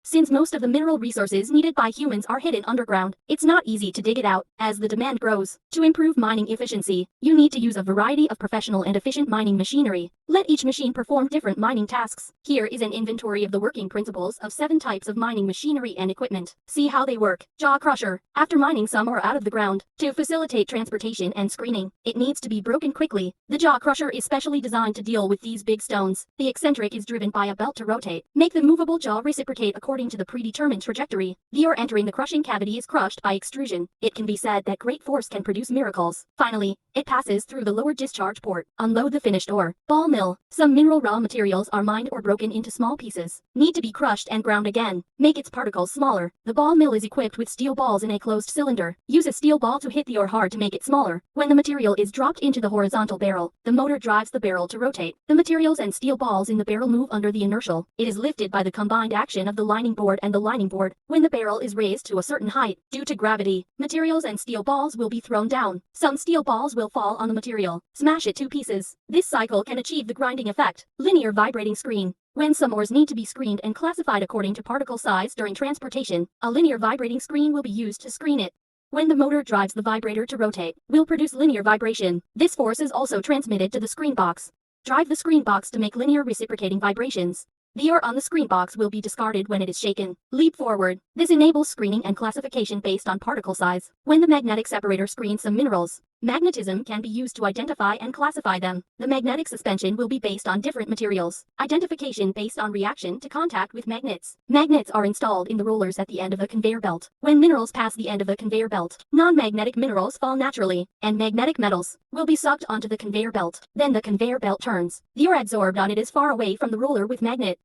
Since most of the mineral resources needed by humans are hidden underground, it's not easy to dig it out. As the demand grows, to improve mining efficiency, you need to use a variety of professional and efficient mining machinery. Let each machine perform different mining tasks. Here is an inventory of the working principles of 7 types of mining machinery and equipment. See how they work. Jaw crusher. After mining some ore out of the ground, to facilitate transportation and screening, it needs to be broken quickly. The jaw crusher is specially designed to deal with these big stones. The eccentric is driven by a belt to rotate. Make the movable jaw reciprocate according to the predetermined trajectory. The ore entering the crushing cavity is crushed by extrusion. It can be said that great force can produce miracles. Finally, it passes through the lower discharge port. Unload the finished ore. Ball mill. Some mineral raw materials are mined or broken into small pieces. Need to be crushed and ground again. Make its particles smaller. The ball mill is equipped with steel balls in a closed cylinder. Use a steel ball to hit the ore hard to make it smaller. When the material is dropped into the horizontal barrel, the motor drives the barrel to rotate. The materials and steel balls in the barrel move under the inertial. It is lifted by the combined action of the lining board and the lining board. When the barrel is raised to a certain height, due to gravity, materials and steel balls will be thrown down. Some steel balls will fall on the material. Smash it to pieces. This cycle can achieve the grinding effect. Linear vibrating screen. When some ores need to be screened and classified according to particle size during transportation, a linear vibrating screen will be used to screen it. When the motor drives the vibrator to rotate, will produce linear vibration. This force is also transmitted to the screen box. Drive the screen box to make linear reciprocating vibrations. The ore on the screen box will be discarded when it is shaken. Leap forward. This enables screening and classification based on particle size. When the magnetic separator screens some minerals, magnetism can be used to identify and classify them. The magnetic suspension will be based on different materials. Identification based on reaction to contact with magnets. Magnets are installed in the rollers at the end of the conveyor belt. When minerals pass the end of the conveyor belt, non-magnetic minerals fall naturally, and magnetic metals will be sucked onto the conveyor belt. Then the conveyor belt turns. The ore adsorbed on it is far away from the roller with magnet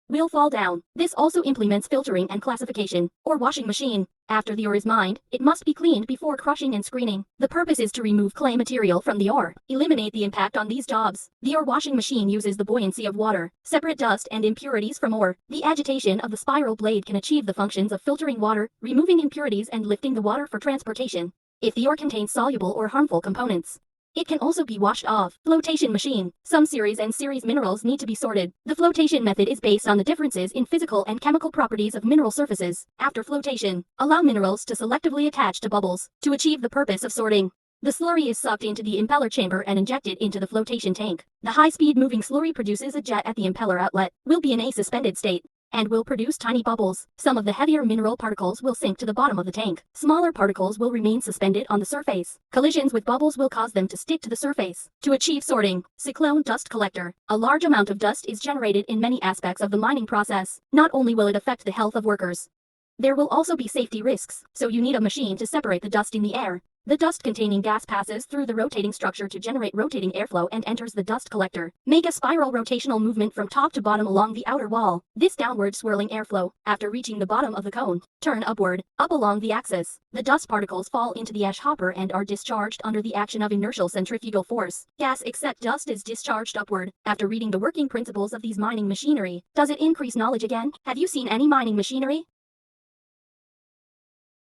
will fall down. This also implements filtering and classification, or washing machine. After the ore is mined, it must be cleaned before crushing and screening. The purpose is to remove clay material from the ore, eliminate the impact on these jobs. The ore washing machine uses the buoyancy of water, separate dust and impurities from ore. The agitation of the spiral blade can achieve the functions of filtering water, removing impurities and lifting the water for transportation. If the ore contains soluble or harmful components, it can also be washed off. Flotation machine. Some series and series minerals need to be sorted. The flotation method is based on the differences in physical and chemical properties of mineral surfaces. After flotation, allow minerals to selectively attach to bubbles to achieve the purpose of sorting. The slurry is sucked into the impeller chamber and injected into the flotation tank. The high-speed moving slurry produces a jet at the impeller outlet, will be in a suspended state, and will produce tiny bubbles. Some of the heavier mineral particles will sink to the bottom of the tank. Smaller particles will remain suspended on the surface. Collisions with bubbles will cause them to stick to the surface. To achieve sorting, cyclone dust collector. A large amount of dust is generated in many aspects of the mining process. Not only will it affect the health of workers, there will also be safety risks, so you need a machine to separate the dust in the air. The dust-containing gas passes through the rotating structure to generate rotating airflow and enters the dust collector. Make a spiral rotational movement from top to bottom along the outer wall. This downward swirling airflow, after reaching the bottom of the cone, turn upward, up along the axis. The dust particles fall into the ash hopper and are discharged under the action of inertial centrifugal force. Gas except dust is discharged upward. After reading the working principles of these mining machinery, does it increase knowledge again? Have you seen any mining machinery?